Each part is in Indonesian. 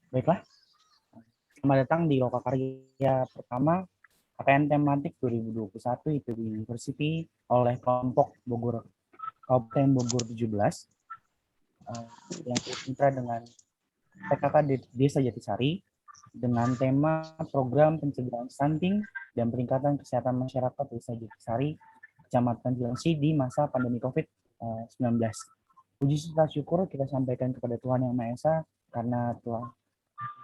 Baiklah, selamat datang di Lokakarya pertama KKN tematik 2021 IPB University oleh kelompok Bogor Kabupaten Bogor 17 yang bermitra dengan PKK Desa Jatisari dengan tema program pencegahan stunting dan peningkatan kesehatan masyarakat Desa Jatisari, Kecamatan Cilengsi di masa pandemi COVID-19. Puji serta syukur kita sampaikan kepada Tuhan Yang Maha Esa karena telah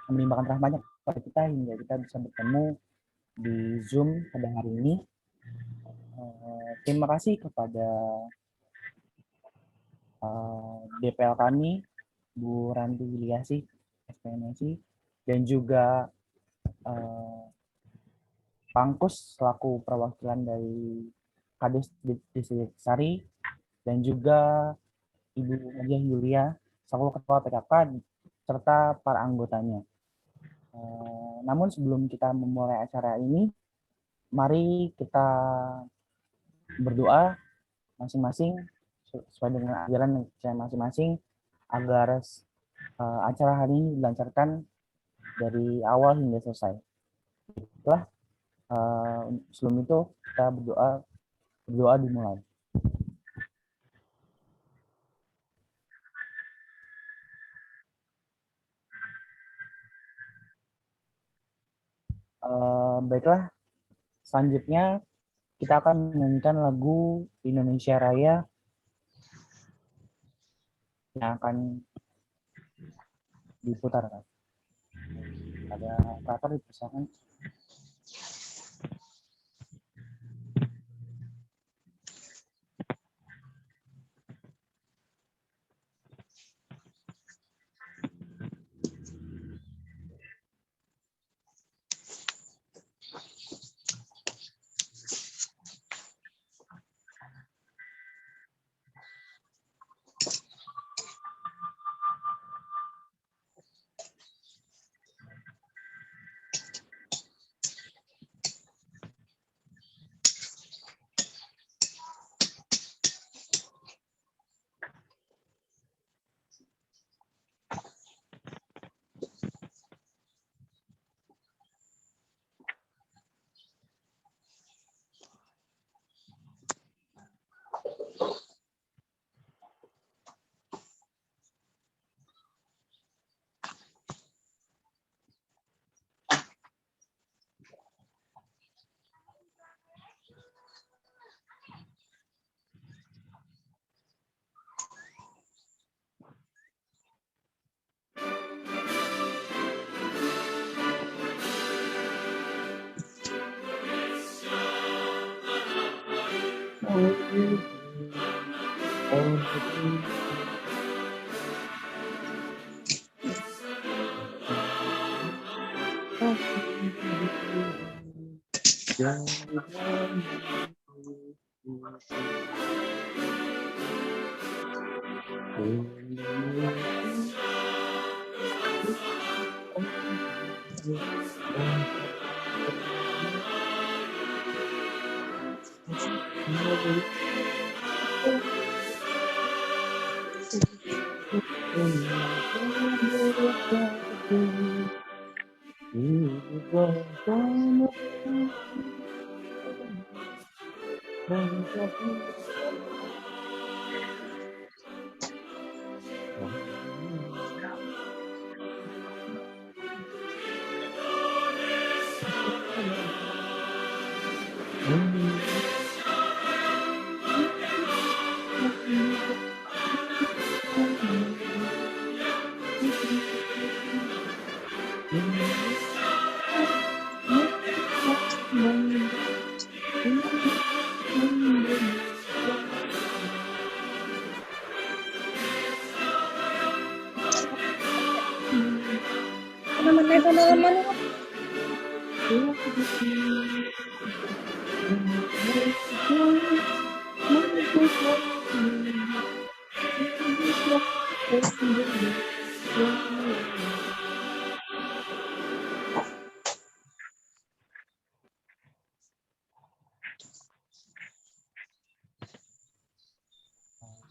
melimpahkan rahmat-Nya kepada kita hingga kita bisa bertemu di Zoom pada hari ini. Terima kasih kepada DPL kami, Bu Ranti Wiliasi, SPMSI, dan juga Pangkus selaku perwakilan dari Kades Desa Jatisari, dan juga Ibu Nadia Yulia selaku Ketua PKK serta para anggotanya. Namun sebelum kita memulai acara ini, mari kita berdoa masing-masing sesuai dengan ajaran masing-masing agar acara hari ini dilancarkan dari awal hingga selesai. Setelah sebelum itu kita berdoa dimulai. Baiklah, selanjutnya kita akan menyanyikan lagu Indonesia Raya yang akan diputar. Ada operator dipersilakan.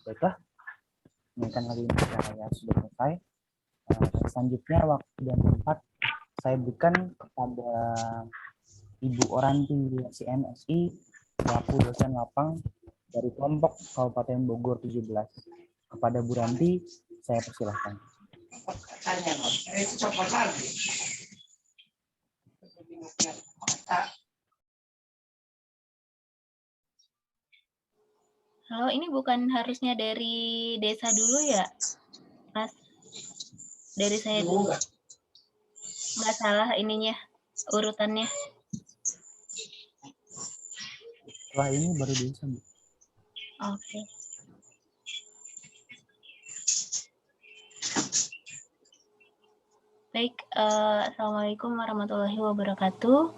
Baiklah, mengingatkan lagi saya sudah selesai. Selanjutnya waktu dan tempat saya berikan kepada Ibu Oranti CMSI selaku dosen lapang dari kelompok Kabupaten Bogor 17. Kepada Bu Ranti, saya persilahkan. Halo, ini bukan harusnya dari desa dulu ya, Mas? Dari saya dulu. Nggak salah ininya, urutannya. Setelah ini baru desa, Bu. Oke. Baik, Assalamualaikum warahmatullahi wabarakatuh.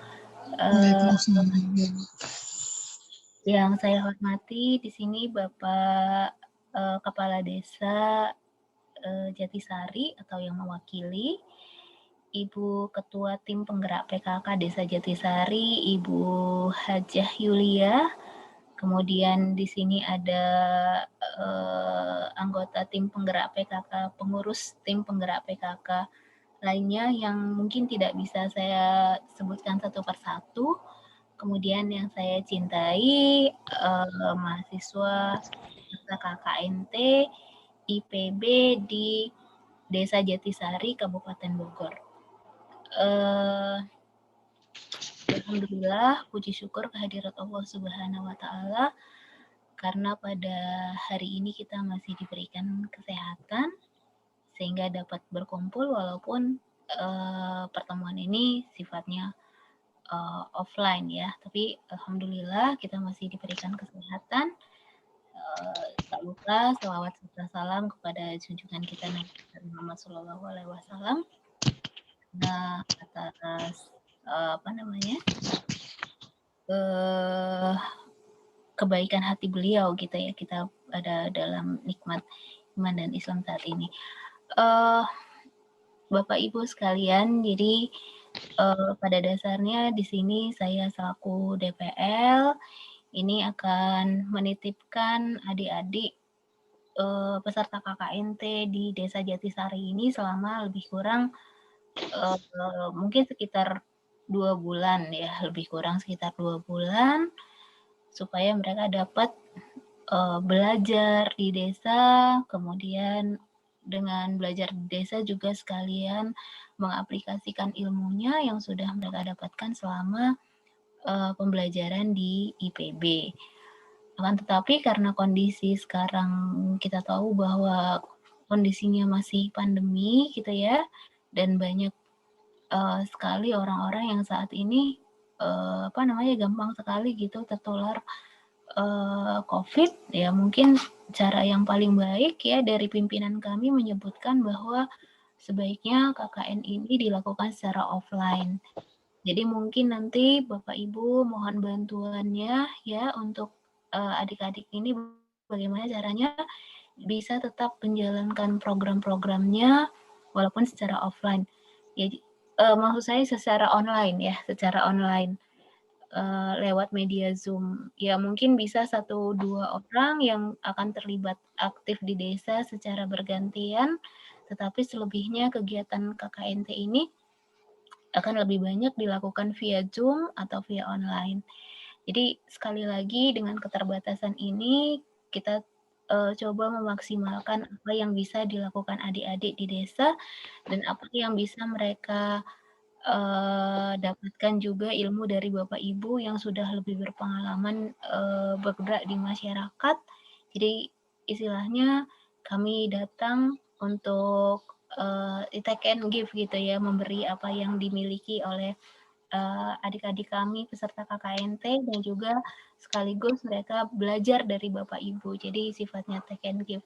Yang saya hormati di sini Bapak Kepala Desa Jatisari atau yang mewakili, Ibu Ketua Tim Penggerak PKK Desa Jatisari, Ibu Hajah Yulia. Kemudian di sini ada anggota tim penggerak PKK, pengurus tim penggerak PKK lainnya yang mungkin tidak bisa saya sebutkan satu persatu. Kemudian yang saya cintai mahasiswa KKNT IPB di Desa Jatisari, Kabupaten Bogor. Alhamdulillah, puji syukur kehadirat Allah Subhanahu wa Ta'ala, karena pada hari ini kita masih diberikan kesehatan sehingga dapat berkumpul walaupun pertemuan ini sifatnya offline ya, tapi alhamdulillah kita masih diberikan kesehatan. Tak lupa selawat serta salam kepada junjungan kita Nabi Muhammad SAW atas kebaikan hati beliau gitu ya, kita ada dalam nikmat iman dan Islam saat ini. Bapak Ibu sekalian, jadi pada dasarnya di sini saya selaku DPL ini akan menitipkan adik-adik peserta KKNT di Desa Jatisari ini selama lebih kurang mungkin sekitar 2 bulan ya, lebih kurang sekitar 2 bulan, supaya mereka dapat belajar di desa, kemudian dengan belajar di desa juga sekalian mengaplikasikan ilmunya yang sudah mereka dapatkan selama pembelajaran di IPB. Akan tetapi karena kondisi sekarang kita tahu bahwa kondisinya masih pandemi gitu ya, dan banyak sekali orang-orang yang saat ini gampang sekali gitu tertular COVID ya. Mungkin cara yang paling baik ya dari pimpinan kami menyebutkan bahwa sebaiknya KKN ini dilakukan secara offline. Jadi mungkin nanti Bapak Ibu mohon bantuannya ya untuk adik-adik ini bagaimana caranya bisa tetap menjalankan program-programnya walaupun secara offline. Jadi maksud saya secara online ya, secara online. Lewat media Zoom. Ya mungkin bisa 1-2 orang yang akan terlibat aktif di desa secara bergantian, tetapi selebihnya kegiatan KKNT ini akan lebih banyak dilakukan via Zoom atau via online. Jadi sekali lagi dengan keterbatasan ini kita coba memaksimalkan apa yang bisa dilakukan adik-adik di desa dan apa yang bisa mereka dapatkan juga ilmu dari Bapak Ibu yang sudah lebih berpengalaman bergerak di masyarakat. Jadi istilahnya kami datang untuk take and give gitu ya, memberi apa yang dimiliki oleh adik-adik kami peserta KKNT dan juga sekaligus mereka belajar dari Bapak Ibu. Jadi sifatnya take and give.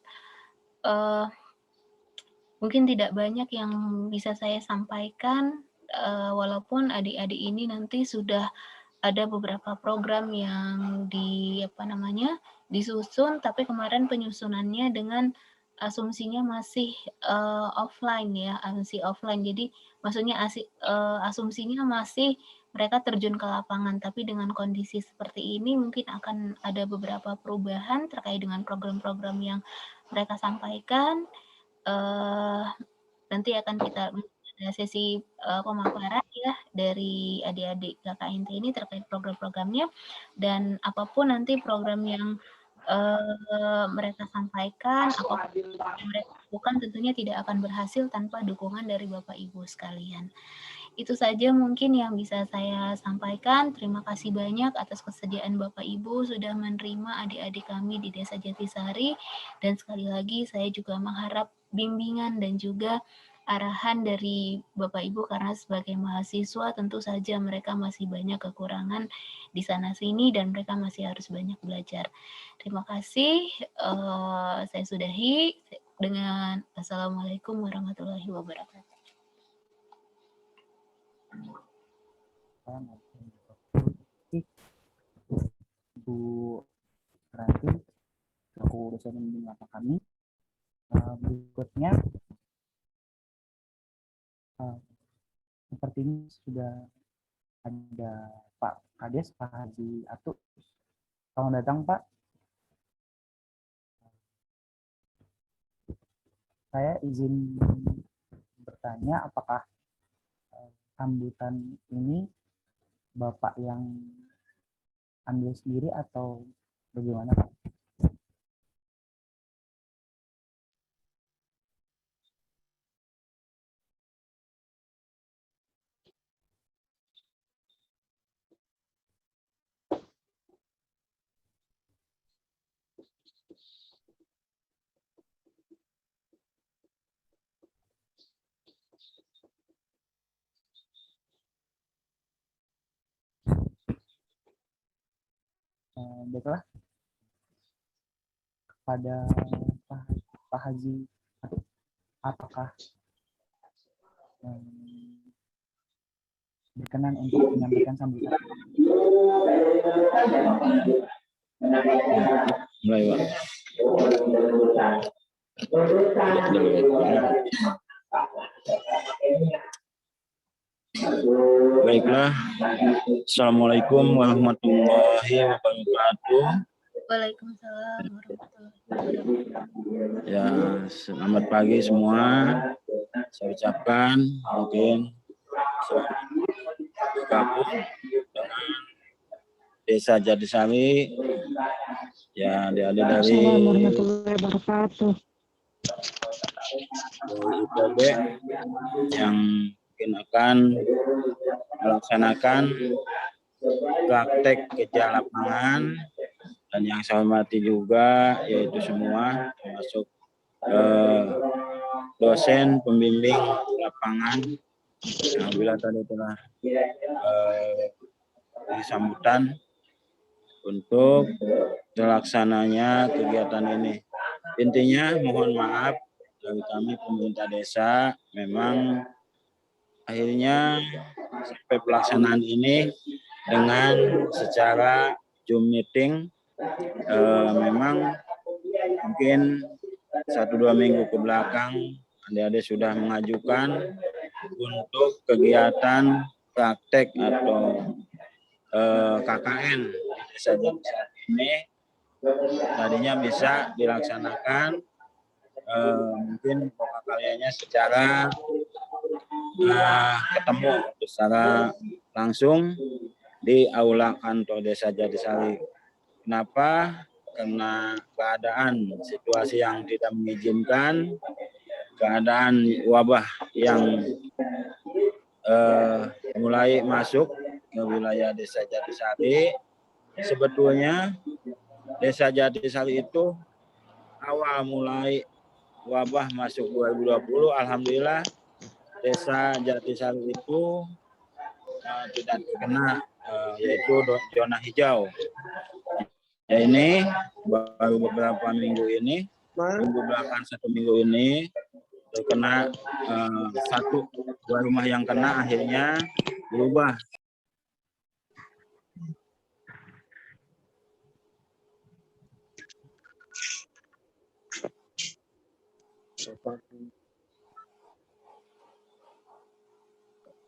mungkin tidak banyak yang bisa saya sampaikan, walaupun adik-adik ini nanti sudah ada beberapa program yang disusun, tapi kemarin penyusunannya dengan asumsinya masih offline ya, masih offline. Jadi maksudnya asumsinya masih mereka terjun ke lapangan, tapi dengan kondisi seperti ini mungkin akan ada beberapa perubahan terkait dengan program-program yang mereka sampaikan. Nanti akan kita ada sesi pemaparan ya dari adik-adik KKNT ini terkait program-programnya, dan apapun nanti program yang mereka sampaikan, apapun yang mereka lakukan tentunya tidak akan berhasil tanpa dukungan dari Bapak Ibu sekalian. Itu saja mungkin yang bisa saya sampaikan. Terima kasih banyak atas kesediaan Bapak Ibu sudah menerima adik-adik kami di Desa Jatisari, dan sekali lagi saya juga mengharap bimbingan dan juga arahan dari Bapak Ibu, karena sebagai mahasiswa tentu saja mereka masih banyak kekurangan di sana sini dan mereka masih harus banyak belajar. Terima kasih. Saya sudahi dengan Assalamualaikum warahmatullahi wabarakatuh. Bu Ranti, aku dosen pembimbing kami. Berikutnya, sepertinya sudah ada Pak Kades, Pak Haji Atu. Selamat datang, Pak. Saya izin bertanya, apakah sambutan ini Bapak yang ambil sendiri atau bagaimana, Pak? Baiklah, kepada Pak Haji, apakah berkenan untuk menyampaikan sambutan? Mulai, Pak. Baiklah, Assalamualaikum warahmatullahi wabarakatuh. Waalaikumsalam warahmatullahi wabarakatuh. Ya, selamat pagi semua. Saya ucapkan mungkin bergabung dengan Desa Jatisari, ya adik-adik dari Assalamualaikum warahmatullahi wabarakatuh. IPB yang mungkin akan melaksanakan praktek kerja lapangan, dan yang saya hormati juga yaitu semua termasuk dosen pembimbing lapangan yang bila tadi telah disambutan untuk terlaksananya kegiatan ini. Intinya mohon maaf dari kami pemerintah desa, memang akhirnya sampai pelaksanaan ini dengan secara Zoom meeting, memang mungkin 1-2 minggu ke belakang adik-adik sudah mengajukan untuk kegiatan praktek atau KKN di Desa Jatisari ini tadinya bisa dilaksanakan mungkin pokok-karyanya secara ketemu secara langsung di aula kantor Desa Jatisari. Kenapa? Karena keadaan situasi yang tidak mengizinkan, keadaan wabah yang mulai masuk ke wilayah Desa Jatisari. Sebetulnya Desa Jatisari itu awal mulai wabah masuk 2020, alhamdulillah Desa Jatisari itu tidak terkena yaitu zona hijau. Ya, ini baru beberapa minggu ini, minggu belakang 1 minggu ini terkena satu dua rumah yang kena akhirnya berubah.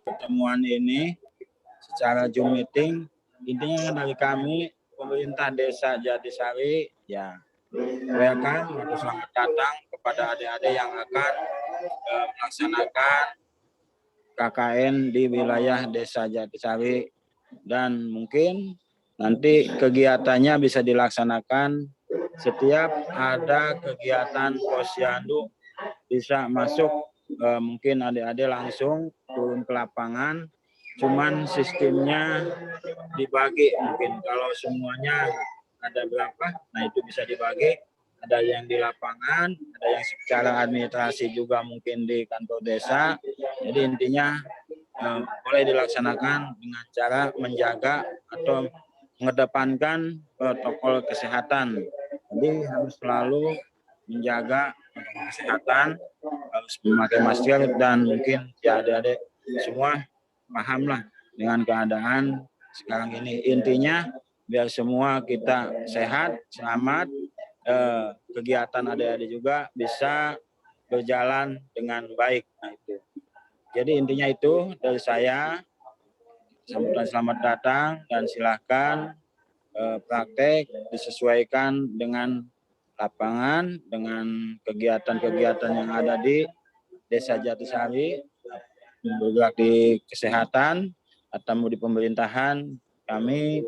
Pertemuan ini secara Zoom meeting intinya dari kami pemerintah Desa Jatisari ya welcome atau selamat datang kepada adik-adik yang akan melaksanakan KKN di wilayah Desa Jatisari, dan mungkin nanti kegiatannya bisa dilaksanakan setiap ada kegiatan posyandu bisa masuk, mungkin adik-adik langsung turun ke lapangan, cuman sistemnya dibagi, mungkin kalau semuanya ada berapa, nah itu bisa dibagi, ada yang di lapangan, ada yang secara administrasi juga mungkin di kantor desa. Jadi intinya boleh dilaksanakan dengan cara menjaga atau mengedepankan protokol kesehatan. Jadi harus selalu menjaga protokol kesehatan, harus memakai masker, dan mungkin ya adik-adik semua pahamlah dengan keadaan sekarang ini. Intinya biar semua kita sehat, selamat, kegiatan adik-adik juga bisa berjalan dengan baik. Nah, itu. Jadi intinya itu dari saya. Sambutan selamat datang dan silahkan praktek disesuaikan dengan lapangan, dengan kegiatan-kegiatan yang ada di Desa Jatisari, bergerak di kesehatan atau di pemerintahan. Kami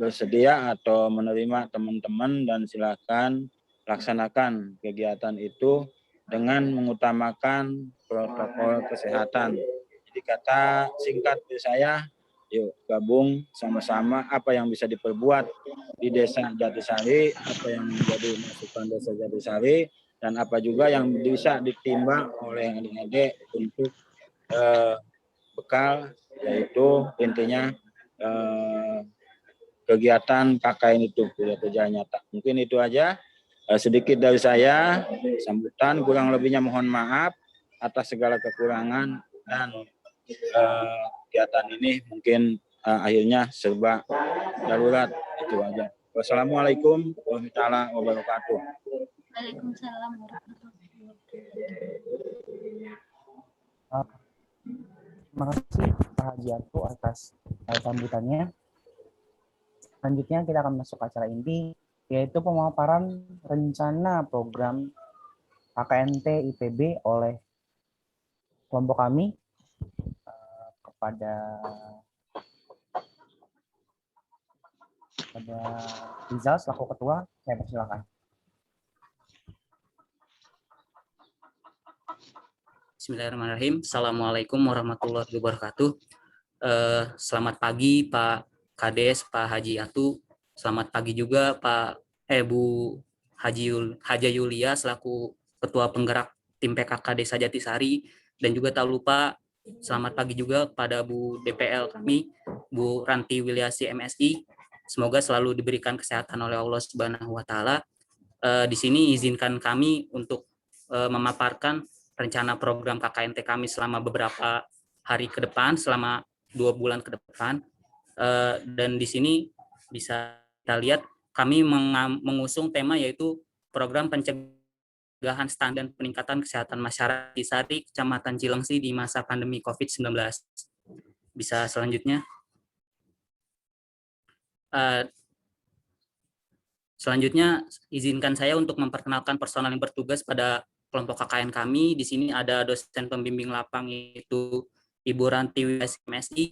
bersedia atau menerima teman-teman dan silakan laksanakan kegiatan itu dengan mengutamakan protokol kesehatan. Jadi kata singkat dari saya, yuk gabung sama-sama apa yang bisa diperbuat di Desa Jatisari, apa yang menjadi masukan Desa Jatisari, dan apa juga yang bisa ditimbang oleh adik-adik untuk bekal, yaitu intinya kegiatan KKN itu kerja nyata. Mungkin itu aja sedikit dari saya, sambutan, kurang lebihnya mohon maaf atas segala kekurangan, dan kegiatan ini mungkin akhirnya serba darurat. Itu aja. Wassalamualaikum warahmatullahi wabarakatuh. Waalaikumsalam warahmatullahi wabarakatuh. Terima kasih Pak Haji Atu atas sambutannya. Selanjutnya kita akan masuk ke acara inti, yaitu pemaparan rencana program KKNT IPB oleh kelompok kami kepada Rizal selaku ketua. Saya persilakan. Bismillahirrahmanirrahim. Assalamualaikum warahmatullahi wabarakatuh. Selamat pagi Pak Kades, Pak Haji Atu. Selamat pagi juga Bu Haja Yulia selaku Ketua Penggerak Tim PKK Desa Jatisari, dan juga tak lupa selamat pagi juga pada Bu DPL kami, Bu Ranti Wilyasi MSI. Semoga selalu diberikan kesehatan oleh Allah Subhanahu wa taala. Di sini izinkan kami untuk memaparkan rencana program KKNT kami selama beberapa hari ke depan, selama 2 bulan ke depan. Dan di sini bisa kita lihat kami mengusung tema yaitu program pencegahan stunting dan peningkatan kesehatan masyarakat di Sari, Kecamatan Cilengsi di masa pandemi COVID-19. Bisa selanjutnya. Selanjutnya izinkan saya untuk memperkenalkan personal yang bertugas pada kelompok KKN kami. Di sini ada dosen pembimbing lapang yaitu Ibu Ranti Wilyasi MSI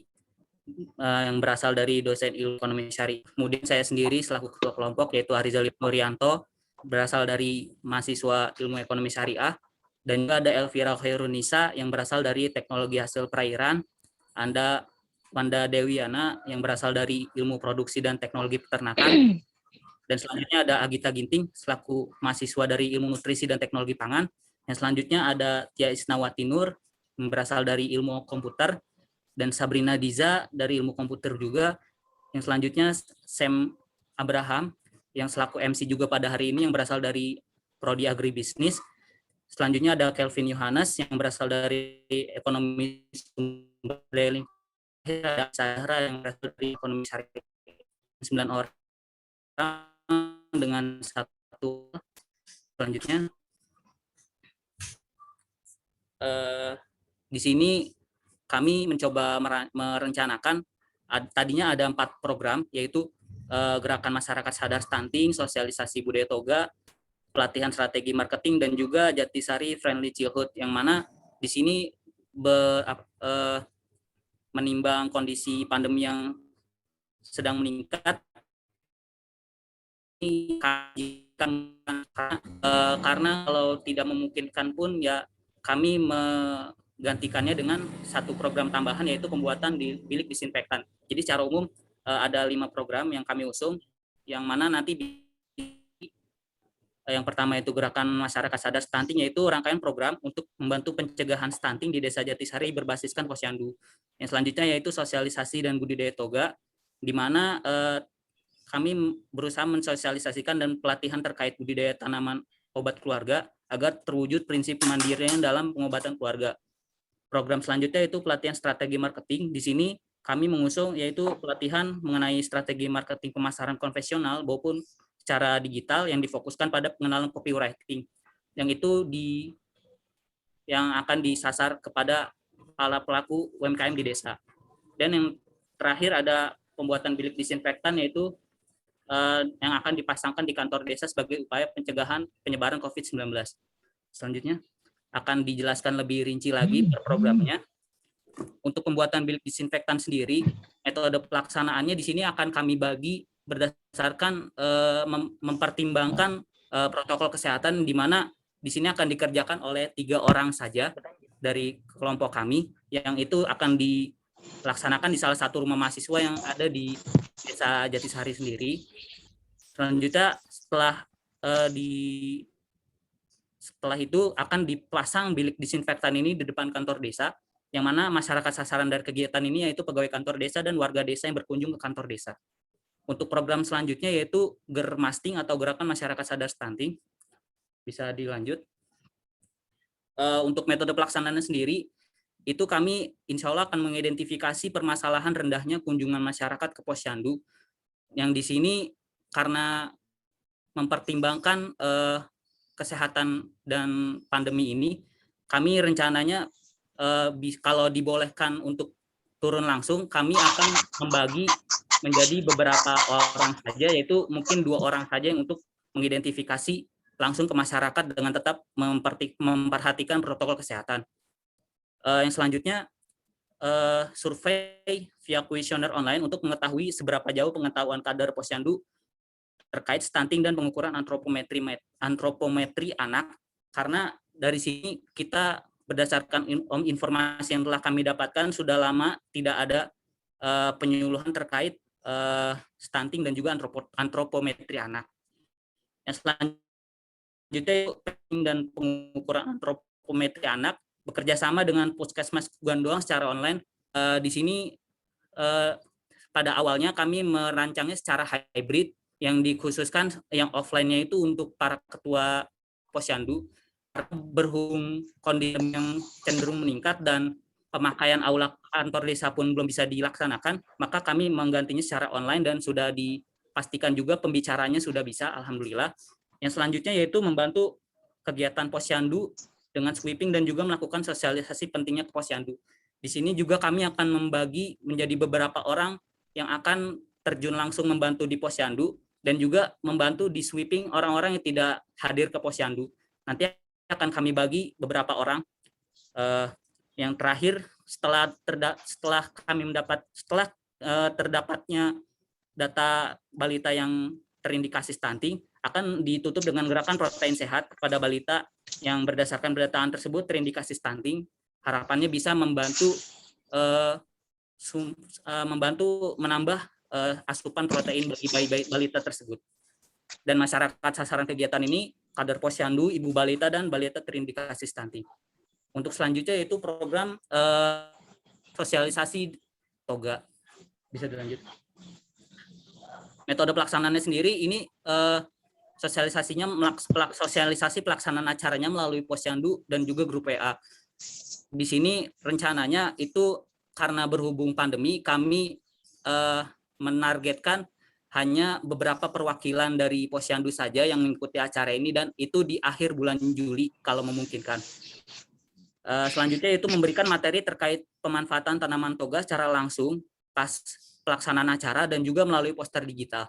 yang berasal dari dosen ilmu ekonomi syariah. Kemudian saya sendiri selaku ketua kelompok yaitu Arizal Nuryanto berasal dari mahasiswa ilmu ekonomi syariah, dan juga ada Elvira Khairunisa yang berasal dari teknologi hasil perairan, Anda Wanda Dewiana yang berasal dari ilmu produksi dan teknologi peternakan. Dan selanjutnya ada Agita Ginting selaku mahasiswa dari ilmu nutrisi dan teknologi pangan. Yang selanjutnya ada Tia Isnawati Nur yang berasal dari ilmu komputer, dan Sabrina Diza dari ilmu komputer juga. Yang selanjutnya Sam Abraham yang selaku MC juga pada hari ini yang berasal dari Prodi Agribisnis. Selanjutnya ada Kelvin Yohanes yang berasal dari ekonomi sumber daya lingkungan, ada Sarah yang berasal dari ekonomi syariah. 9 orang dengan satu. Selanjutnya di sini kami mencoba merencanakan, tadinya ada 4 program, yaitu gerakan masyarakat sadar stunting, sosialisasi budaya toga, pelatihan strategi marketing, dan juga Jatisari Friendly Childhood, yang mana di sini menimbang kondisi pandemi yang sedang meningkat, karena kalau tidak memungkinkan pun ya kami menggantikannya dengan satu program tambahan, yaitu pembuatan di bilik disinfektan. Jadi secara umum ada 5 program yang kami usung, yang mana nanti yang pertama itu gerakan masyarakat sadar stunting, yaitu rangkaian program untuk membantu pencegahan stunting di Desa Jatisari berbasiskan posyandu. Yang selanjutnya yaitu sosialisasi dan budidaya toga, di mana kami berusaha mensosialisasikan dan pelatihan terkait budidaya tanaman obat keluarga agar terwujud prinsip kemandirian dalam pengobatan keluarga. Program selanjutnya itu pelatihan strategi marketing. Di sini kami mengusung yaitu pelatihan mengenai strategi marketing pemasaran konvensional maupun secara digital yang difokuskan pada pengenalan copywriting, yang itu yang akan disasar kepada para pelaku UMKM di desa. Dan yang terakhir ada pembuatan bilik disinfektan, yaitu yang akan dipasangkan di kantor desa sebagai upaya pencegahan penyebaran COVID-19. Selanjutnya akan dijelaskan lebih rinci lagi per programnya. Untuk pembuatan bilik disinfektan sendiri, metode pelaksanaannya di sini akan kami bagi berdasarkan mempertimbangkan protokol kesehatan, di mana di sini akan dikerjakan oleh 3 orang saja dari kelompok kami, yang itu akan dilaksanakan di salah satu rumah mahasiswa yang ada di Desa Jatisari sendiri. Selanjutnya setelah itu akan dipasang bilik disinfektan ini di depan kantor desa, yang mana masyarakat sasaran dari kegiatan ini yaitu pegawai kantor desa dan warga desa yang berkunjung ke kantor desa. Untuk program selanjutnya yaitu Germasting atau Gerakan Masyarakat Sadar Stunting. Bisa dilanjut. Untuk metode pelaksanaannya sendiri, itu kami insya Allah akan mengidentifikasi permasalahan rendahnya kunjungan masyarakat ke posyandu, yang di sini karena mempertimbangkan kesehatan dan pandemi ini, kami rencananya kalau dibolehkan untuk turun langsung, kami akan membagi menjadi beberapa orang saja, yaitu mungkin 2 orang saja yang untuk mengidentifikasi langsung ke masyarakat dengan tetap memperhatikan protokol kesehatan. Yang selanjutnya survei via kuesioner online untuk mengetahui seberapa jauh pengetahuan kader posyandu terkait stunting dan pengukuran antropometri anak, karena dari sini kita berdasarkan informasi yang telah kami dapatkan sudah lama tidak ada penyuluhan terkait stunting dan juga antropometri anak. Yang selanjutnya dan pengukuran antropometri anak bekerja sama dengan Puskesmas Gandoang secara online. Di sini pada awalnya kami merancangnya secara hybrid, yang dikhususkan yang offline-nya itu untuk para ketua posyandu. Berhubung kondisi yang cenderung meningkat dan pemakaian aula kantor desa pun belum bisa dilaksanakan, maka kami menggantinya secara online dan sudah dipastikan juga pembicaranya sudah bisa, alhamdulillah. Yang selanjutnya yaitu membantu kegiatan posyandu dengan sweeping dan juga melakukan sosialisasi pentingnya ke posyandu. Di sini juga kami akan membagi menjadi beberapa orang yang akan terjun langsung membantu di posyandu dan juga membantu di sweeping orang-orang yang tidak hadir ke posyandu. Nanti akan kami bagi beberapa orang. Yang terakhir, setelah terdapatnya data balita yang terindikasi stunting, akan ditutup dengan gerakan protein sehat kepada balita yang berdasarkan pendataan tersebut terindikasi stunting. Harapannya bisa membantu menambah asupan protein bagi bayi balita tersebut. Dan masyarakat sasaran kegiatan ini kader posyandu, ibu balita, dan balita terindikasi stunting. Untuk selanjutnya yaitu program sosialisasi toga. Bisa dilanjut. Metode pelaksanaannya sendiri ini sosialisasinya sosialisasi pelaksanaan acaranya melalui posyandu dan juga grup WA. Di sini rencananya itu karena berhubung pandemi kami menargetkan hanya beberapa perwakilan dari posyandu saja yang mengikuti acara ini, dan itu di akhir bulan Juli kalau memungkinkan. Selanjutnya itu memberikan materi terkait pemanfaatan tanaman toga secara langsung pas pelaksanaan acara dan juga melalui poster digital.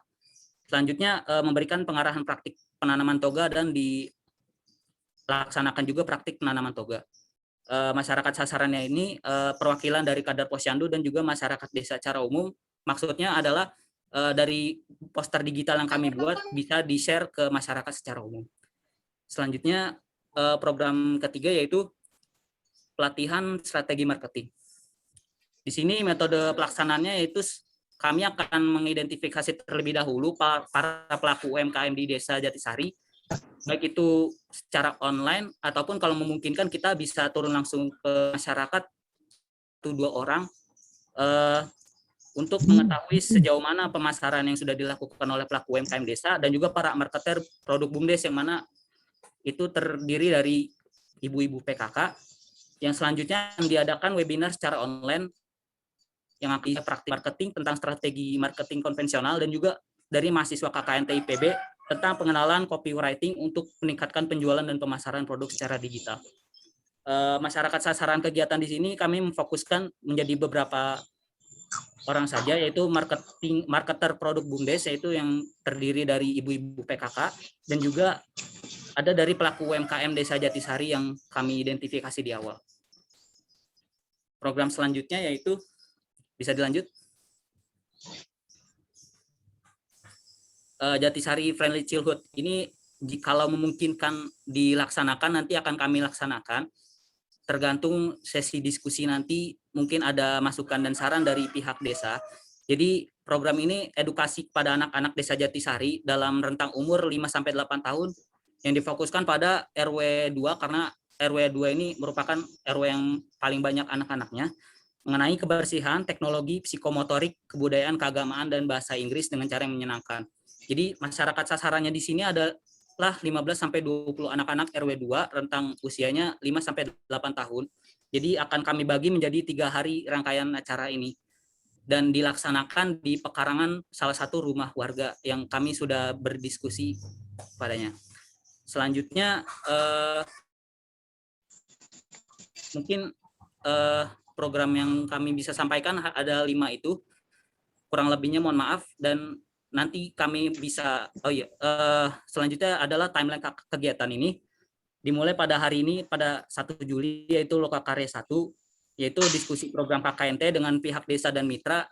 Selanjutnya memberikan pengarahan praktik penanaman toga dan dilaksanakan juga praktik penanaman toga. Masyarakat sasarannya ini perwakilan dari kader posyandu dan juga masyarakat desa secara umum. Maksudnya adalah dari poster digital yang kami buat bisa di-share ke masyarakat secara umum. Selanjutnya program ketiga yaitu pelatihan strategi marketing. Di sini metode pelaksanaannya yaitu kami akan mengidentifikasi terlebih dahulu para pelaku UMKM di Desa Jatisari, baik itu secara online ataupun kalau memungkinkan kita bisa turun langsung ke masyarakat 1-2 orang untuk mengetahui sejauh mana pemasaran yang sudah dilakukan oleh pelaku UMKM desa dan juga para marketer produk BUMDes yang mana itu terdiri dari ibu-ibu PKK. Yang selanjutnya diadakan webinar secara online yang akan praktik marketing tentang strategi marketing konvensional dan juga dari mahasiswa KKN TIPB tentang pengenalan copywriting untuk meningkatkan penjualan dan pemasaran produk secara digital. Masyarakat sasaran kegiatan di sini kami memfokuskan menjadi beberapa orang saja, yaitu marketer produk BUMDes, yaitu yang terdiri dari ibu-ibu PKK dan juga ada dari pelaku UMKM Desa Jatisari yang kami identifikasi di awal. Program selanjutnya yaitu bisa dilanjut. Jatisari Friendly Childhood ini kalau memungkinkan dilaksanakan nanti akan kami laksanakan. Tergantung sesi diskusi nanti mungkin ada masukan dan saran dari pihak desa. Jadi program ini edukasi kepada anak-anak Desa Jatisari dalam rentang umur 5-8 tahun yang difokuskan pada RW 2 karena RW 2 ini merupakan RW yang paling banyak anak-anaknya, mengenai kebersihan, teknologi, psikomotorik, kebudayaan, keagamaan, dan bahasa Inggris dengan cara yang menyenangkan. Jadi masyarakat sasarannya di sini adalah 15-20 anak-anak RW 2, rentang usianya 5-8 tahun. Jadi akan kami bagi menjadi 3 hari rangkaian acara ini. Dan dilaksanakan di pekarangan salah satu rumah warga yang kami sudah berdiskusi padanya. Selanjutnya, mungkin program yang kami bisa sampaikan ada 5 itu, kurang lebihnya mohon maaf, dan nanti kami bisa selanjutnya adalah timeline kegiatan ini dimulai pada hari ini pada 1 Juli yaitu Lokakarya 1, yaitu diskusi program KKNT dengan pihak desa dan mitra.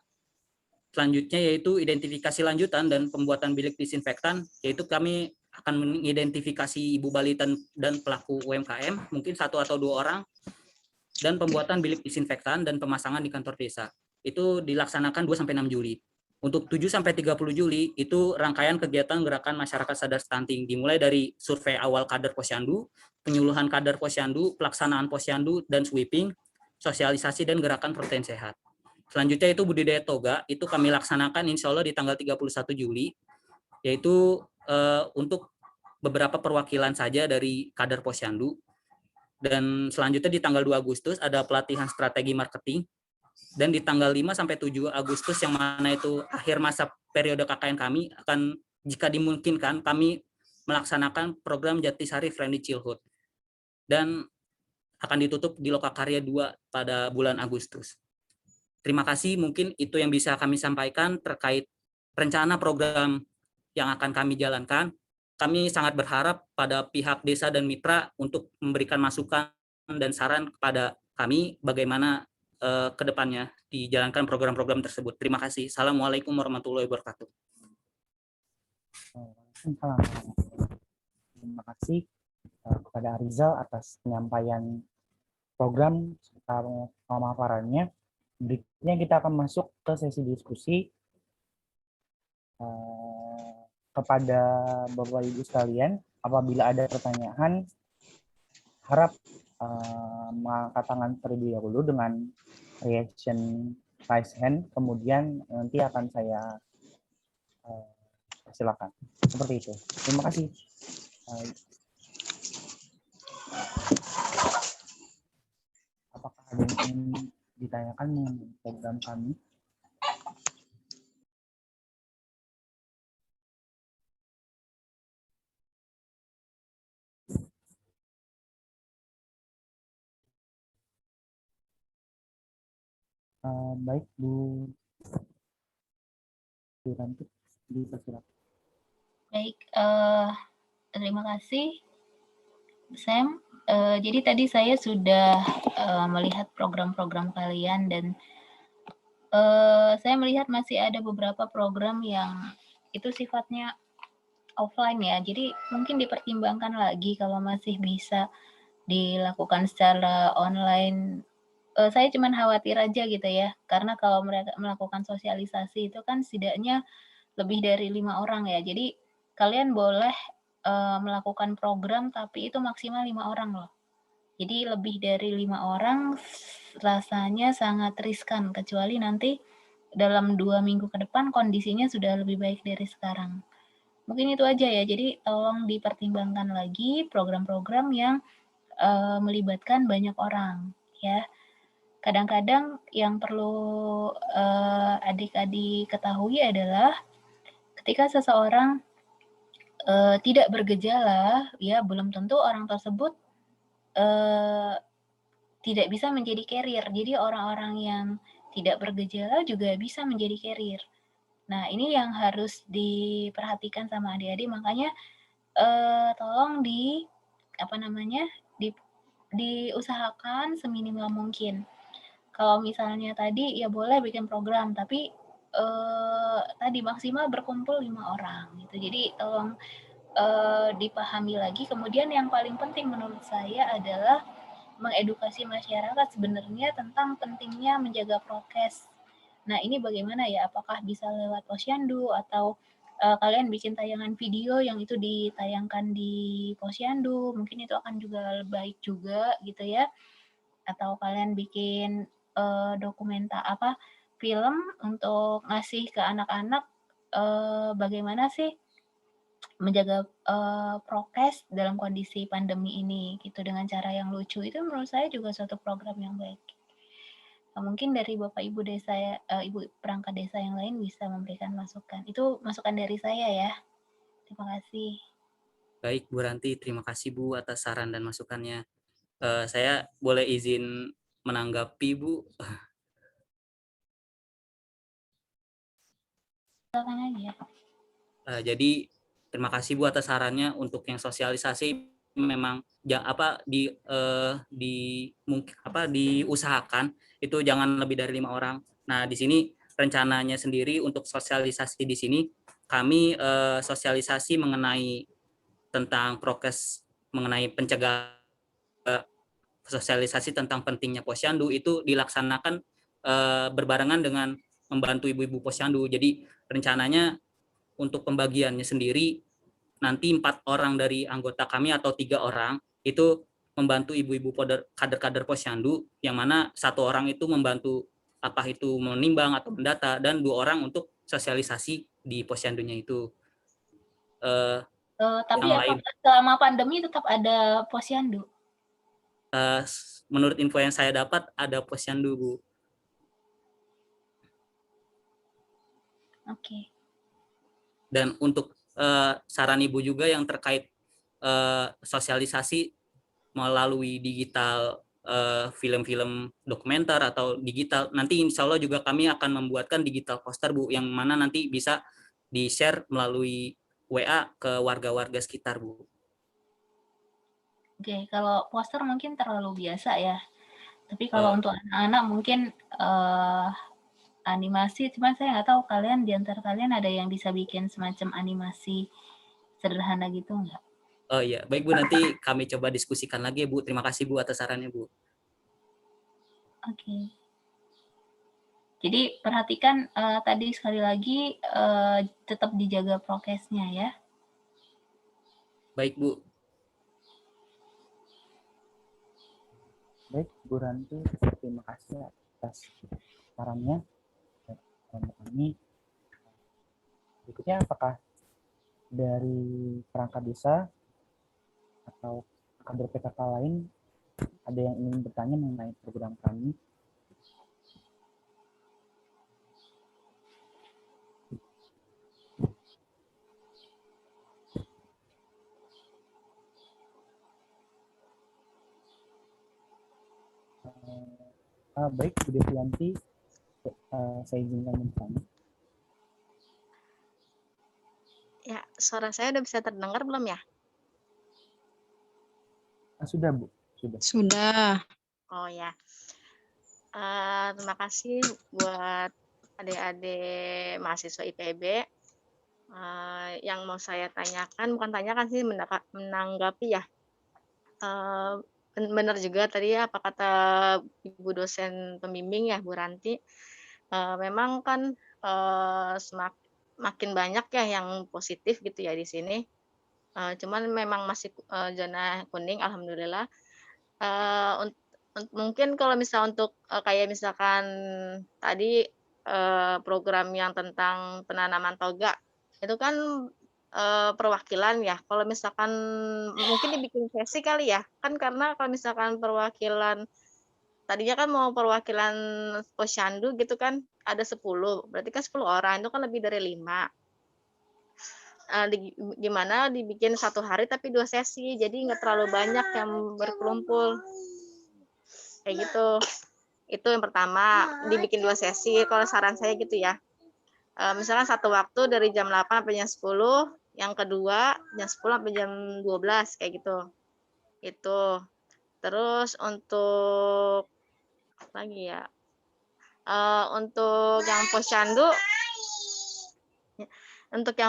Selanjutnya yaitu identifikasi lanjutan dan pembuatan bilik disinfektan, yaitu kami akan mengidentifikasi ibu balita dan pelaku UMKM mungkin 1 atau 2 orang, dan pembuatan bilik disinfektan dan pemasangan di kantor desa. Itu dilaksanakan 2-6 Juli. Untuk 7-30 Juli itu rangkaian kegiatan gerakan masyarakat sadar stunting, dimulai dari survei awal kader posyandu, penyuluhan kader posyandu, pelaksanaan posyandu dan sweeping, sosialisasi dan gerakan protein sehat. Selanjutnya itu budidaya toga, itu kami laksanakan insya Allah di tanggal 31 Juli, yaitu untuk beberapa perwakilan saja dari kader posyandu. Dan selanjutnya di tanggal 2 Agustus ada pelatihan strategi marketing. Dan di tanggal 5-7 Agustus yang mana itu akhir masa periode KKN kami, akan jika dimungkinkan kami melaksanakan program Jatisari Friendly Childhood. Dan akan ditutup di Lokakarya 2 pada bulan Agustus. Terima kasih, mungkin itu yang bisa kami sampaikan terkait rencana program yang akan kami jalankan. Kami sangat berharap pada pihak desa dan mitra untuk memberikan masukan dan saran kepada kami bagaimana ke depannya dijalankan program-program tersebut. Terima kasih. Assalamualaikum warahmatullahi wabarakatuh. Terima kasih kepada Arizal atas penyampaian program serta pemaparannya. Berikutnya kita akan masuk ke sesi diskusi. Kepada Bapak Ibu sekalian, apabila ada pertanyaan, harap mengangkat tangan terlebih dahulu dengan reaction raise hand, kemudian nanti akan saya silakan. Seperti itu. Terima kasih. Apakah ada yang ingin ditanyakan mengenai program kami? Baik, Bu Ranti, dipersilakan. Baik, terima kasih, Sam. Jadi tadi saya sudah melihat program-program kalian dan saya melihat masih ada beberapa program yang itu sifatnya offline ya. Jadi mungkin dipertimbangkan lagi kalau masih bisa dilakukan secara online. Saya cuma khawatir aja gitu ya, karena kalau mereka melakukan sosialisasi itu kan setidaknya lebih dari 5 orang ya. Jadi kalian boleh melakukan program tapi itu maksimal 5 orang loh. Jadi lebih dari 5 orang rasanya sangat riskan, kecuali nanti dalam 2 minggu ke depan kondisinya sudah lebih baik dari sekarang. Mungkin itu aja ya, jadi tolong dipertimbangkan lagi program-program yang melibatkan banyak orang ya. Kadang-kadang yang perlu adik-adik ketahui adalah ketika seseorang tidak bergejala, ya belum tentu orang tersebut tidak bisa menjadi carrier. Jadi orang-orang yang tidak bergejala juga bisa menjadi carrier. Nah, ini yang harus diperhatikan sama adik-adik. Makanya tolong diusahakan seminimal mungkin. Kalau misalnya tadi ya boleh bikin program, tapi tadi maksimal berkumpul 5 orang gitu. Jadi tolong dipahami lagi. Kemudian yang paling penting menurut saya adalah mengedukasi masyarakat sebenarnya tentang pentingnya menjaga prokes. Nah, ini bagaimana ya? Apakah bisa lewat Posyandu atau kalian bikin tayangan video yang itu ditayangkan di Posyandu? Mungkin itu akan juga baik juga gitu ya. Atau kalian bikin film untuk ngasih ke anak-anak bagaimana sih menjaga prokes dalam kondisi pandemi ini gitu dengan cara yang lucu. Itu menurut saya juga suatu program yang baik. Mungkin dari Bapak Ibu desa Ibu perangkat desa yang lain bisa memberikan masukan. Itu masukan dari saya ya. Terima kasih. Baik, Bu Ranti, terima kasih Bu atas saran dan masukannya. Saya boleh izin menanggapi, Bu. Silakan aja. Jadi terima kasih Bu atas sarannya. Untuk yang sosialisasi memang diusahakan itu jangan lebih dari 5 orang. Nah, di sini rencananya sendiri untuk sosialisasi di sini kami sosialisasi mengenai tentang prokes, mengenai pencegahan, sosialisasi tentang pentingnya Posyandu itu dilaksanakan berbarengan dengan membantu ibu-ibu Posyandu. Jadi rencananya untuk pembagiannya sendiri nanti 4 orang dari anggota kami atau 3 orang itu membantu ibu-ibu kader-kader Posyandu, yang mana 1 orang itu membantu apa itu menimbang atau mendata, dan 2 orang untuk sosialisasi di Posyandunya itu. Tapi yang lain, selama pandemi tetap ada Posyandu? Menurut info yang saya dapat ada Posyandu, Bu. Oke. Dan untuk saran Ibu juga yang terkait sosialisasi melalui digital, film-film dokumenter atau digital, nanti insya Allah juga kami akan membuatkan digital poster, Bu, yang mana nanti bisa di-share melalui WA ke warga-warga sekitar, Bu. Oke, kalau poster mungkin terlalu biasa ya. Tapi kalau untuk anak-anak mungkin animasi, cuman saya nggak tahu kalian di antara kalian ada yang bisa bikin semacam animasi sederhana gitu nggak? Oh iya, baik Bu, nanti kami coba diskusikan lagi, Bu. Terima kasih Bu atas sarannya, Bu. Oke. Jadi perhatikan tadi sekali lagi tetap dijaga prokesnya ya. Baik Bu. Baik, Bu Ranti, terima kasih atas sarannya. Kami berikutnya, apakah dari perangkat desa atau kader PKK lain ada yang ingin bertanya mengenai program kami? Baik, Bu Devianti, saya izinkan bertanya. Ya, suara saya udah bisa terdengar belum ya? Sudah, Bu. Sudah. Sudah. Oh ya. Terima kasih buat adik-adik mahasiswa IPB. Yang mau saya tanyakan, bukan tanyakan sih, menanggapi ya. Benar juga tadi ya, apa kata Ibu dosen pembimbing ya, Bu Ranti. Memang kan makin banyak ya yang positif gitu ya di sini. Cuman memang masih zona kuning, alhamdulillah. Mungkin kalau misal untuk kayak misalkan tadi program yang tentang penanaman toga, itu kan perwakilan ya. Kalau misalkan mungkin dibikin sesi kali ya, kan karena kalau misalkan perwakilan tadinya kan mau perwakilan posyandu gitu kan ada 10, berarti kan 10 orang itu kan lebih dari 5. Gimana dibikin 1 hari tapi 2 sesi, jadi nggak terlalu banyak yang berkumpul. Kayak gitu. Itu yang pertama, dibikin 2 sesi kalau saran saya gitu ya. Misalkan satu waktu dari jam 8 sampai jam 10, yang kedua jam 10 sampai jam 12 kayak gitu. Itu. Terus untuk apa lagi ya? Untuk yang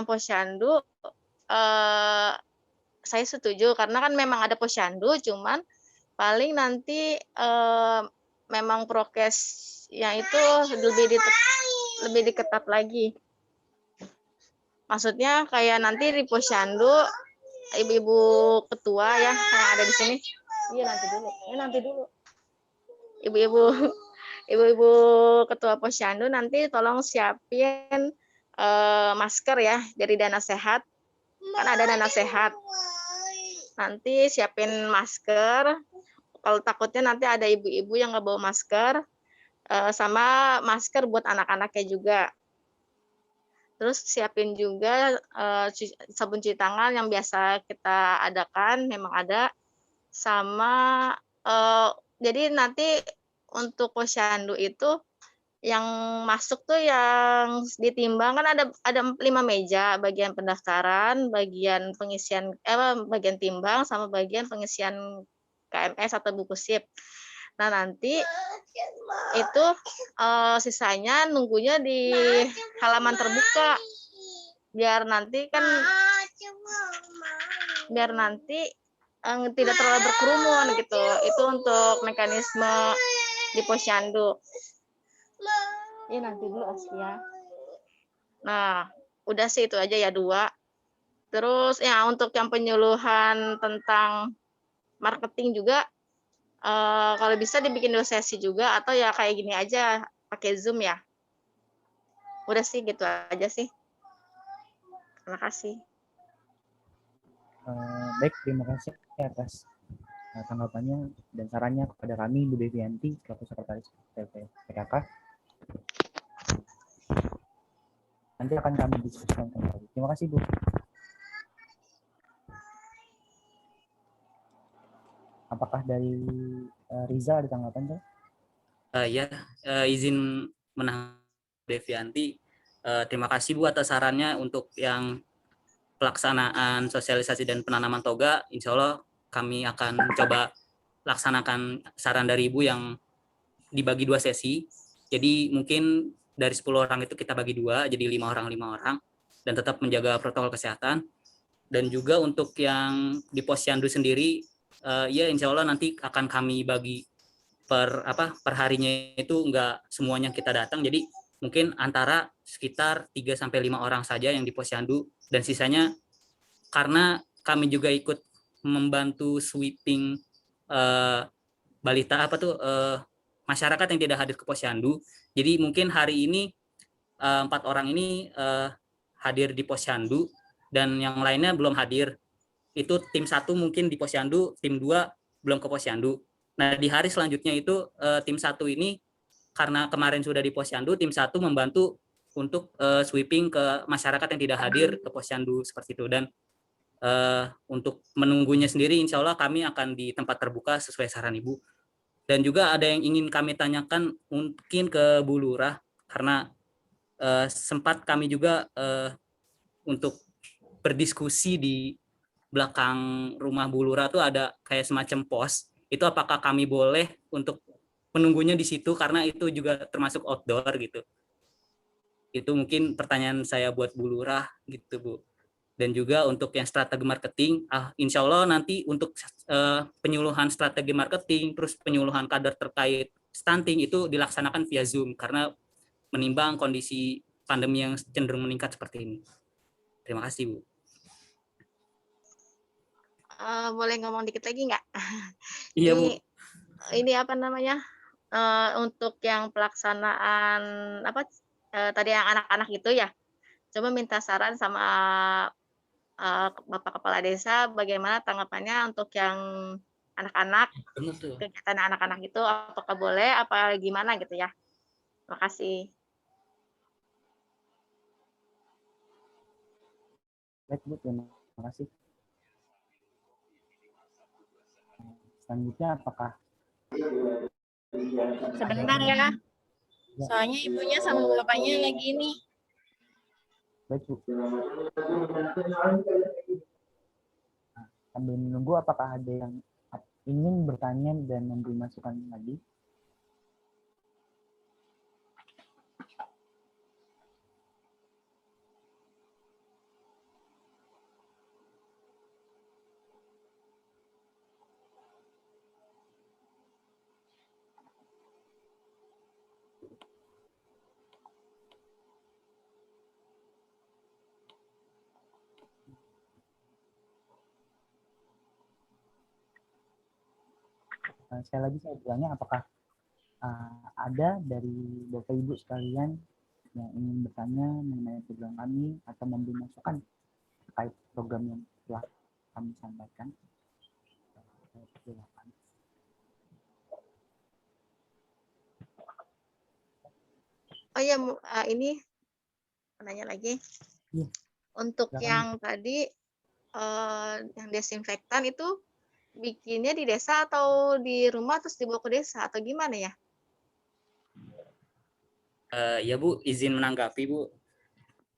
posyandu saya setuju karena kan memang ada posyandu, cuman paling nanti memang prokesnya itu lebih diketat lagi. Maksudnya kayak nanti di posyandu ibu-ibu ketua ya yang ada di sini. Iya nanti dulu. Ibu-ibu ketua posyandu nanti tolong siapin masker ya dari dana sehat. Kan ada dana sehat. Nanti siapin masker. Kalau takutnya nanti ada ibu-ibu yang nggak bawa masker, sama masker buat anak-anaknya juga. Terus siapin juga sabun cuci tangan yang biasa kita adakan, memang ada. Sama, jadi nanti untuk posyandu itu yang masuk tuh yang ditimbang kan ada 5 meja, bagian pendaftaran, bagian pengisian bagian timbang sama bagian pengisian KMS atau buku SIP. Nah, nanti itu sisanya nunggunya di halaman terbuka. Biar nanti tidak terlalu berkerumun gitu. Itu untuk mekanisme di posyandu. Ini nanti dulu Asia. Nah, udah sih itu aja ya 2. Terus ya untuk yang penyuluhan tentang marketing juga kalau bisa dibikin 2 sesi juga atau ya kayak gini aja pakai Zoom ya. Udah sih gitu aja sih. Terima kasih. Baik, terima kasih atas tanggapannya dan sarannya kepada kami, Bu Devianti, selaku Sekretaris PKK. Nanti akan kami diskusikan kembali. Terima kasih, Bu. Apakah dari Riza ada tanggapan, Pak? Izin menanggapi Devianti. Terima kasih Bu atas sarannya untuk yang pelaksanaan sosialisasi dan penanaman toga. Insya Allah kami akan coba laksanakan saran dari Ibu yang dibagi 2 sesi. Jadi mungkin dari 10 orang itu kita bagi 2, jadi 5 orang, dan tetap menjaga protokol kesehatan. Dan juga untuk yang di posyandu sendiri, ya insya Allah nanti akan kami bagi per harinya itu enggak semuanya kita datang, jadi mungkin antara sekitar 3-5 orang saja yang di posyandu, dan sisanya karena kami juga ikut membantu sweeping balita masyarakat yang tidak hadir ke posyandu, jadi mungkin hari ini 4 orang ini hadir di posyandu, dan yang lainnya belum hadir. Itu tim 1 mungkin di Posyandu, tim 2 belum ke Posyandu. Nah, di hari selanjutnya itu tim 1 ini karena kemarin sudah di Posyandu, tim 1 membantu untuk sweeping ke masyarakat yang tidak hadir ke Posyandu seperti itu. Dan untuk menunggunya sendiri insya Allah kami akan di tempat terbuka sesuai saran Ibu. Dan juga ada yang ingin kami tanyakan mungkin ke Bu Lurah, karena sempat kami juga untuk berdiskusi di belakang rumah Bu Lurah tuh ada kayak semacam pos. Itu apakah kami boleh untuk menunggunya di situ karena itu juga termasuk outdoor gitu. Itu mungkin pertanyaan saya buat Bu Lurah gitu, Bu. Dan juga untuk yang strategi marketing, insya Allah nanti untuk penyuluhan strategi marketing, terus penyuluhan kader terkait stunting itu dilaksanakan via Zoom karena menimbang kondisi pandemi yang cenderung meningkat seperti ini. Terima kasih, Bu. Boleh ngomong dikit lagi nggak? Iya, Bu. Ini apa namanya? Untuk yang pelaksanaan apa tadi yang anak-anak gitu ya. Coba minta saran sama Bapak Kepala Desa bagaimana tanggapannya untuk yang anak-anak, Benar tuh. kegiatan anak-anak itu apakah boleh apa gimana gitu ya. Terima kasih. Baik, Bu, terima kasih. Selanjutnya apakah Sebentar ya. Soalnya ibunya sama bapaknya lagi ini. baik, Bu. Sambil menunggu apakah ada yang ingin bertanya dan memberi masukan lagi? Sekali lagi saya bertanya apakah ada dari Bapak Ibu sekalian yang ingin bertanya mengenai program kami atau memberi masukan terkait program yang telah kami sampaikan. Silakan. Oh iya, ini nanya lagi. Iya, Untuk silakan. yang tadi yang desinfektan itu bikinnya di desa atau di rumah terus dibawa ke desa atau gimana ya? Ya, Bu, izin menanggapi, Bu.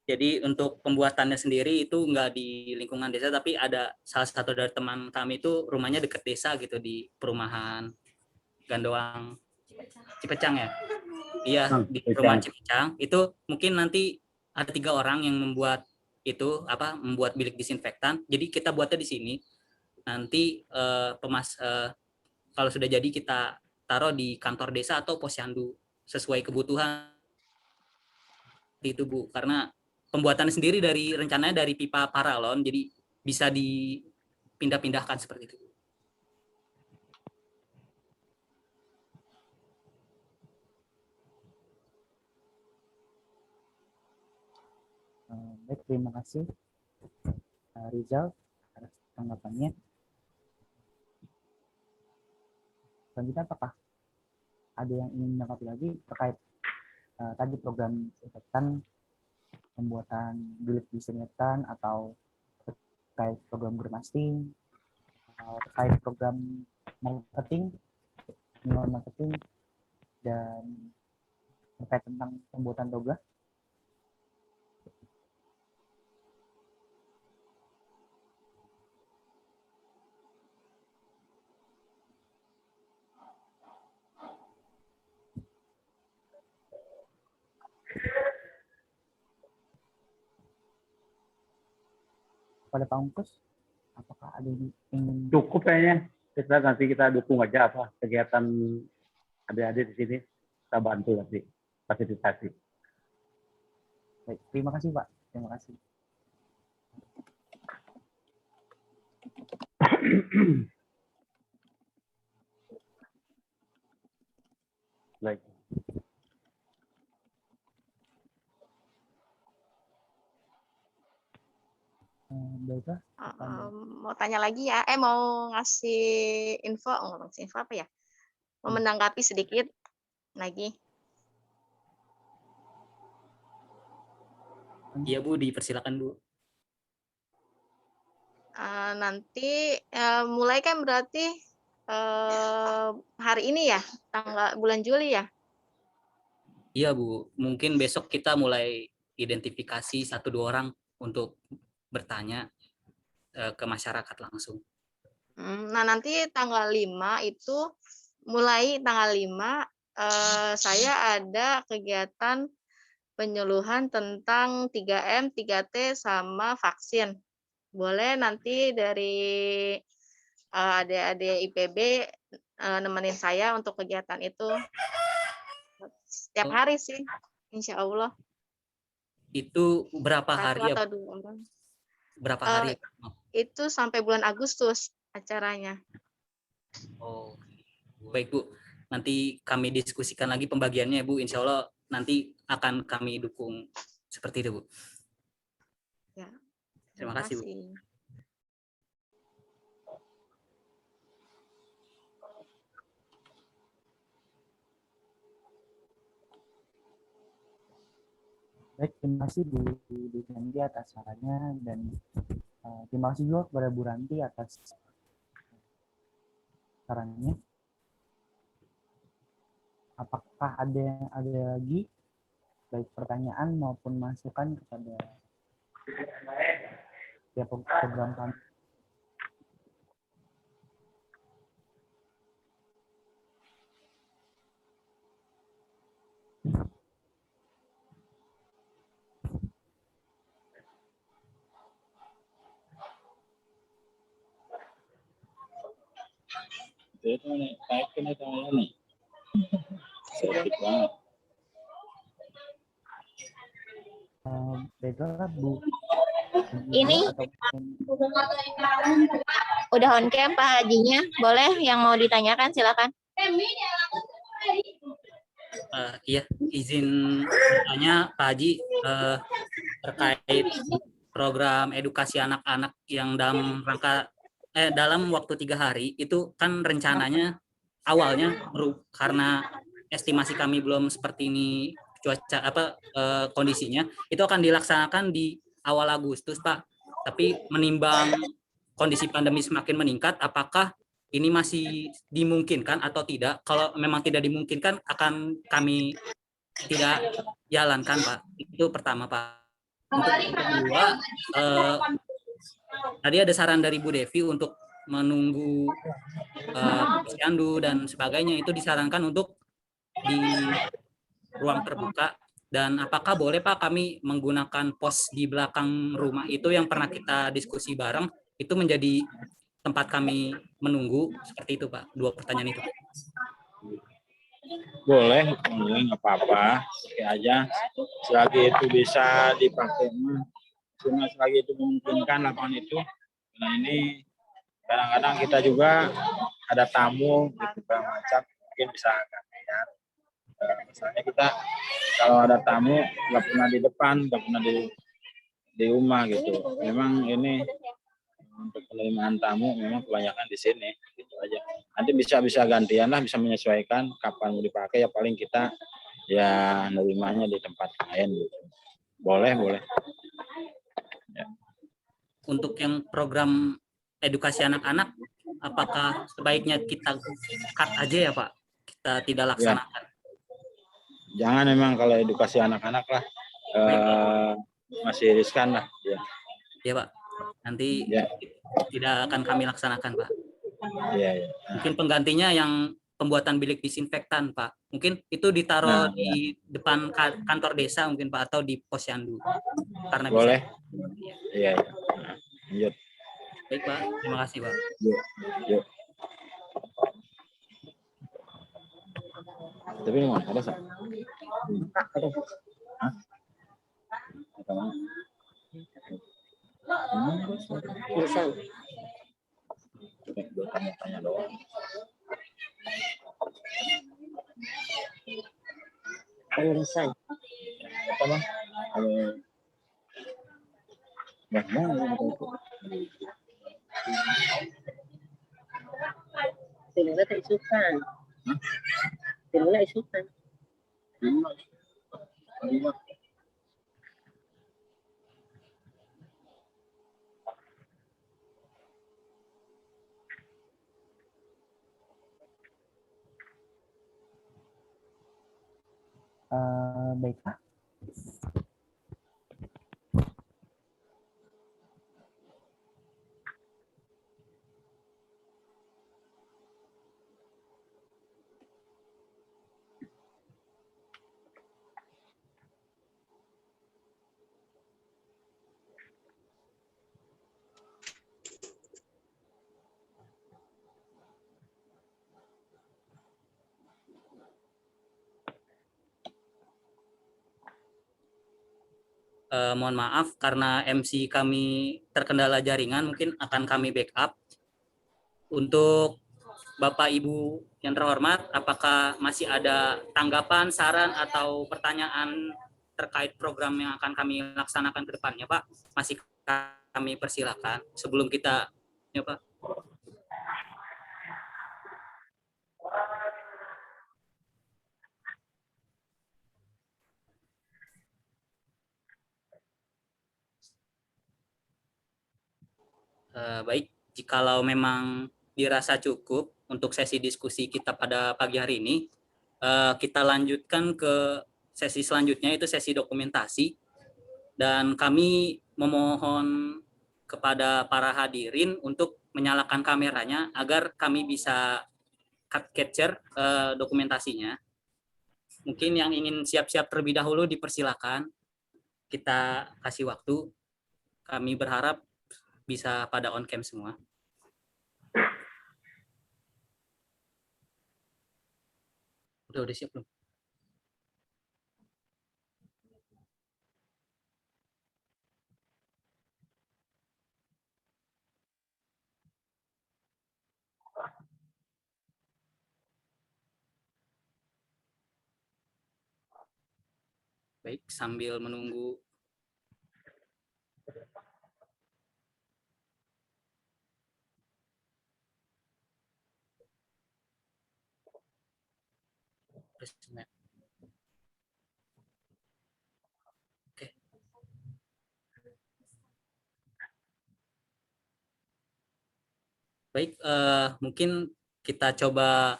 Jadi untuk pembuatannya sendiri itu nggak di lingkungan desa, tapi ada salah satu dari teman kami itu rumahnya dekat desa gitu di perumahan Gandoang Cipecang ya. Iya, di perumahan Cipecang. Itu mungkin nanti ada 3 orang yang membuat itu membuat bilik disinfektan. Jadi kita buatnya di sini. Nanti kalau sudah jadi kita taruh di kantor desa atau posyandu sesuai kebutuhan itu, Bu. Karena pembuatan sendiri rencananya dari pipa paralon, jadi bisa dipindah-pindahkan seperti itu. Baik, terima kasih Rizal atas tanggapannya. Selanjutnya apakah ada yang ingin menanggapi lagi terkait tadi program disinfektan, pembuatan bilik disinfektan atau terkait program germasting, terkait program marketing, dan terkait tentang pembuatan toga? Pada Pak Ungkus, apakah ada yang ingin? Cukup kayaknya. Nanti kita dukung aja kegiatan adik-adik di sini. Kita bantu nanti fasilitasi. Baik, terima kasih Pak. Terima kasih. Baik. tanya lagi ya. Mau ngasih info, ngasih info apa ya? Mau menanggapi sedikit lagi. Iya Bu, dipersilakan Bu. Nanti mulai kan berarti hari ini ya, tanggal bulan Juli ya. Iya Bu, mungkin besok kita mulai identifikasi 1-2 orang untuk bertanya ke masyarakat langsung. Nah, nanti tanggal 5 itu, mulai tanggal 5, saya ada kegiatan penyuluhan tentang 3M, 3T, sama vaksin. Boleh nanti dari adik-adik IPB nemenin saya untuk kegiatan itu. Setiap hari sih, insya Allah. Itu berapa 1 hari ya? atau 2 orang. Berapa hari? Itu sampai bulan Agustus acaranya. Oh, baik Bu. Nanti kami diskusikan lagi pembagiannya Bu. Insya Allah nanti akan kami dukung seperti itu Bu. Ya, Terima kasih Bu. Baik, terima kasih Bu Ranti atas sarannya, dan terima kasih juga kepada Bu Ranti atas sarannya. Apakah ada lagi baik pertanyaan maupun masukan kepada tiap program kami? Itu nih, kaitin itu nih. Sedikit banget. Baiklah Bu. Ini udah on cam Pak Hajinya, boleh yang mau ditanyakan silakan. Iya, izin bertanya Pak Haji terkait program edukasi anak-anak yang dalam rangka dalam waktu 3 hari itu kan rencananya awalnya karena estimasi kami belum seperti ini cuaca kondisinya, itu akan dilaksanakan di awal Agustus Pak. Tapi menimbang kondisi pandemi semakin meningkat, apakah ini masih dimungkinkan atau tidak? Kalau memang tidak dimungkinkan, akan kami tidak jalankan Pak. Itu pertama Pak. Untuk yang kedua, tadi ada saran dari Bu Devi untuk menunggu posyandu dan sebagainya, itu disarankan untuk di ruang terbuka. Dan apakah boleh Pak kami menggunakan pos di belakang rumah itu yang pernah kita diskusi bareng, itu menjadi tempat kami menunggu, seperti itu Pak? 2 pertanyaan itu. Boleh nggak apa-apa, pakai aja. Selagi itu bisa dipakai, cuma selagi itu memungkinkan lapangan itu. Nah ini kadang-kadang kita juga ada tamu gitu macam, mungkin bisa gantian. Misalnya kita kalau ada tamu nggak pernah di depan, nggak pernah di rumah gitu. Memang ini untuk penerimaan tamu memang kebanyakan di sini, gitu aja. Nanti bisa gantian lah, bisa menyesuaikan kapan mau dipakai, ya paling kita ya nerimanya di tempat lain gitu. Boleh. Ya. Untuk yang program edukasi anak-anak, apakah sebaiknya kita cut aja ya Pak? Kita tidak laksanakan. Ya. Jangan memang kalau edukasi anak-anak lah, masih riskan lah. Ya. Ya Pak, nanti tidak akan kami laksanakan Pak. Iya. Mungkin penggantinya yang pembuatan bilik disinfektan Pak. Mungkin itu ditaruh di depan kantor desa mungkin Pak, atau di posyandu. Karena boleh. Bisa. Iya. Lanjut. Baik Pak, terima kasih Pak. Yuk. Tapi ini ada sah? Ada. Hah? Ada mana? Bisa. Gue tanya doang. Selesai. Apa bang? Bagaimana itu? Timuna teh isukan. Timuna isukan. Baiklah. Mohon maaf karena MC kami terkendala jaringan, mungkin akan kami backup. Untuk Bapak Ibu yang terhormat, apakah masih ada tanggapan, saran, atau pertanyaan terkait program yang akan kami laksanakan ke depannya, Pak? Masih kami persilakan sebelum kita, ya Pak. Baik, jikalau memang dirasa cukup untuk sesi diskusi kita pada pagi hari ini, kita lanjutkan ke sesi selanjutnya, itu sesi dokumentasi. Dan kami memohon kepada para hadirin untuk menyalakan kameranya agar kami bisa capture dokumentasinya. Mungkin yang ingin siap-siap terlebih dahulu dipersilakan. Kita kasih waktu. Kami berharap bisa pada on cam semua. Udah siap belum? Baik, sambil menunggu Oke. Baik, mungkin kita coba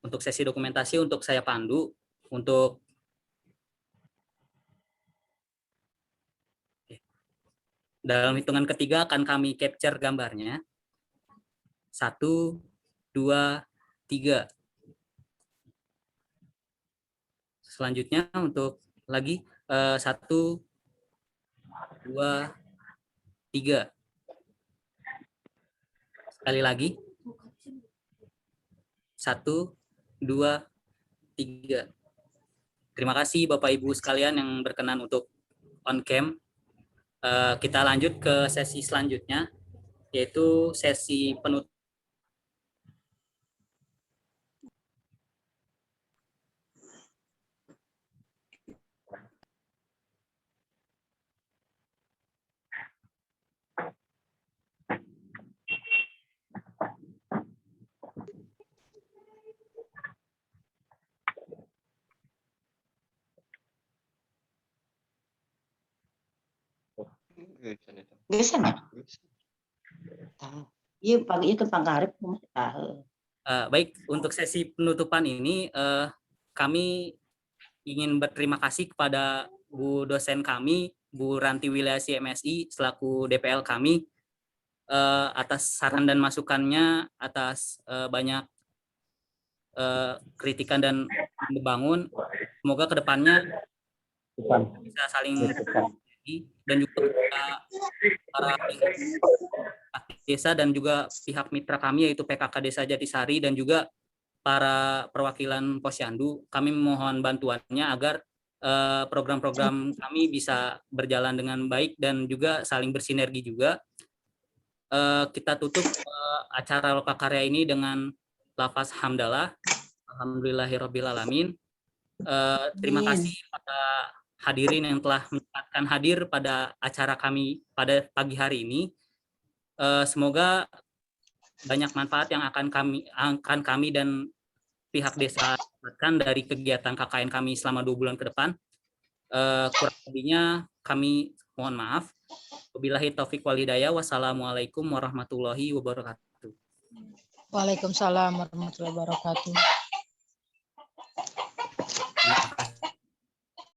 untuk sesi dokumentasi, untuk saya pandu untuk dalam hitungan ketiga akan kami capture gambarnya. 1, 2, 3. Selanjutnya untuk lagi 1, 2, 3. Sekali lagi. 1, 2, 3. Terima kasih Bapak Ibu sekalian yang berkenan untuk on cam. Kita lanjut ke sesi selanjutnya, yaitu sesi penutup. Gesan ya? Iya pagi ke panggarep Baik, untuk sesi penutupan ini kami ingin berterima kasih kepada Bu dosen kami, Bu Ranti Wilayasi MSI selaku DPL kami atas saran dan masukannya, atas banyak kritikan dan membangun. Semoga kedepannya bisa saling dan juga para desa dan juga pihak mitra kami yaitu PKK Desa Jatisari dan juga para perwakilan Posyandu, kami memohon bantuannya agar program-program kami bisa berjalan dengan baik dan juga saling bersinergi juga. Kita tutup acara Lokakarya ini dengan lafaz hamdalah, alhamdulillahirabbil alamin. Terima kasih pada hadirin yang telah menyempatkan hadir pada acara kami pada pagi hari ini. Semoga banyak manfaat yang akan kami dan pihak desa dapatkan dari kegiatan KKN kami selama 2 bulan ke depan. Kurang lebihnya kami mohon maaf. Wabillahi taufik wal hidayah. Wassalamualaikum warahmatullahi wabarakatuh. Waalaikumsalam warahmatullahi wabarakatuh.